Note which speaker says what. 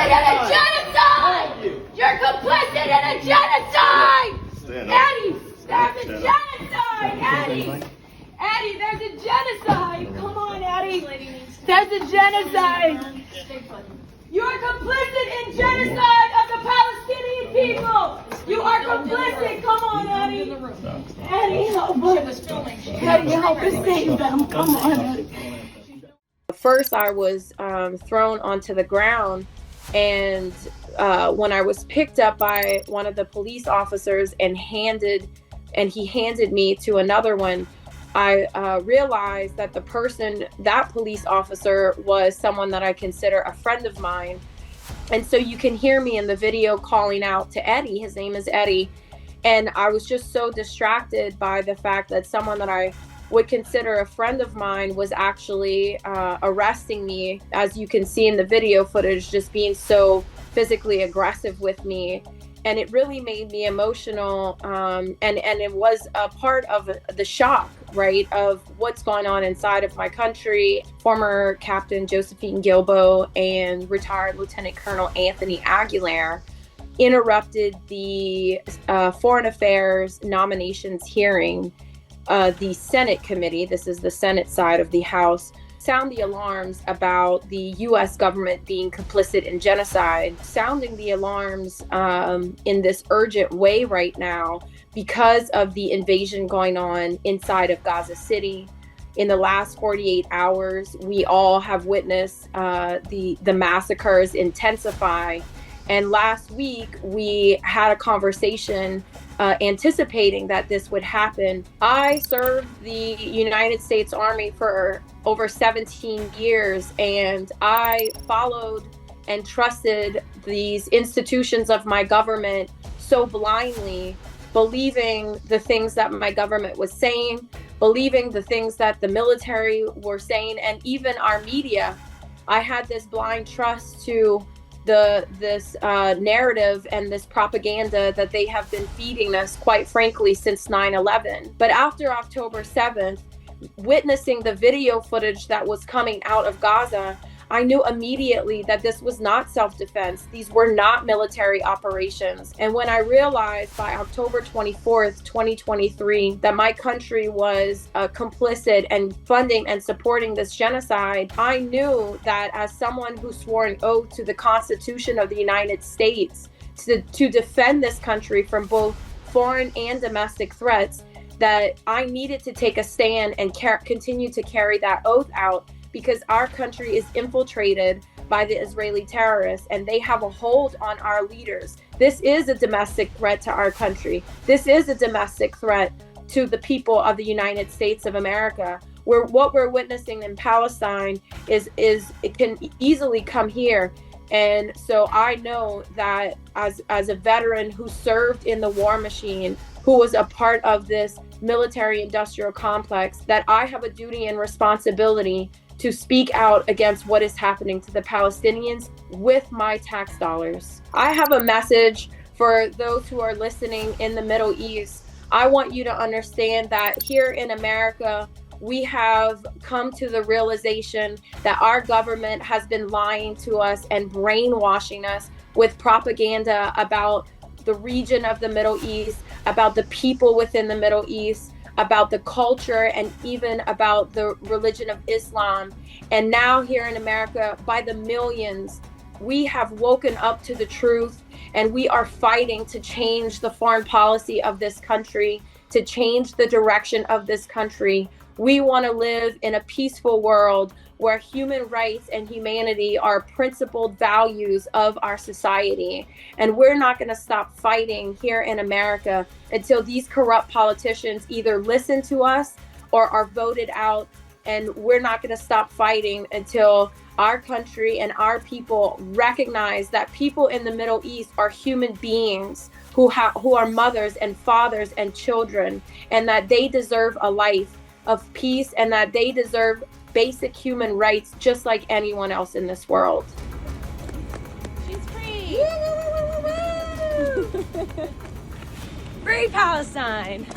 Speaker 1: in a genocide! You're complicit in a genocide! Eddie, there's a genocide! Eddie, there's a genocide! Come on, Eddie! There's a genocide! You're complicit in genocide of the Palestinian people! You are complicit! Come on, Eddie! Eddie, help us! Eddie, help us save them! Come on, Eddie!
Speaker 2: First, I was thrown onto the ground, and when I was picked up by one of the police officers and he handed me to another one, I realized that that police officer was someone that I consider a friend of mine. And so you can hear me in the video calling out to Eddie. His name is Eddie. And I was just so distracted by the fact that someone that I would consider a friend of mine was actually arresting me, as you can see in the video footage, just being so physically aggressive with me. And it really made me emotional, and it was a part of the shock, right, of what's going on inside of my country. Former Captain Josephine غيلبو and retired Lieutenant Colonel Anthony Aguilar interrupted the Foreign Affairs nominations hearing. The Senate committee, this is the Senate side of the House, sound the alarms about the U.S. government being complicit in genocide, sounding the alarms in this urgent way right now because of the invasion going on inside of Gaza City. In the last 48 hours, we all have witnessed the massacres intensify. And last week, we had a conversation anticipating that this would happen. I served the United States Army for over 17 years, and I followed and trusted these institutions of my government so blindly, believing the things that my government was saying, believing the things that the military were saying, and even our media. I had this blind trust to this narrative and this propaganda that they have been feeding us, quite frankly, since 9/11. But after October 7th, witnessing the video footage that was coming out of Gaza, I knew immediately that this was not self-defense. These were not military operations. And when I realized by October 24th, 2023, that my country was complicit and funding and supporting this genocide, I knew that as someone who swore an oath to the Constitution of the United States to defend this country from both foreign and domestic threats, that I needed to take a stand and continue to carry that oath out, because our country is infiltrated by the Israeli terrorists and they have a hold on our leaders. This is a domestic threat to our country. This is a domestic threat to the people of the United States of America. What we're witnessing in Palestine is it can easily come here. And so I know that as a veteran who served in the war machine, who was a part of this military industrial complex, that I have a duty and responsibility to speak out against what is happening to the Palestinians with my tax dollars. I have a message for those who are listening in the Middle East. I want you to understand that here in America, we have come to the realization that our government has been lying to us and brainwashing us with propaganda about the region of the Middle East, about the people within the Middle East, about the culture, and even about the religion of Islam. And now here in America, by the millions, we have woken up to the truth, and we are fighting to change the foreign policy of this country, to change the direction of this country. We want to live in a peaceful world where human rights and humanity are principled values of our society. And we're not going to stop fighting here in America until these corrupt politicians either listen to us or are voted out. And we're not going to stop fighting until our country and our people recognize that people in the Middle East are human beings who are mothers and fathers and children, and that they deserve a life of peace, and that they deserve basic human rights just like anyone else in this world.
Speaker 1: She's free! Free Palestine!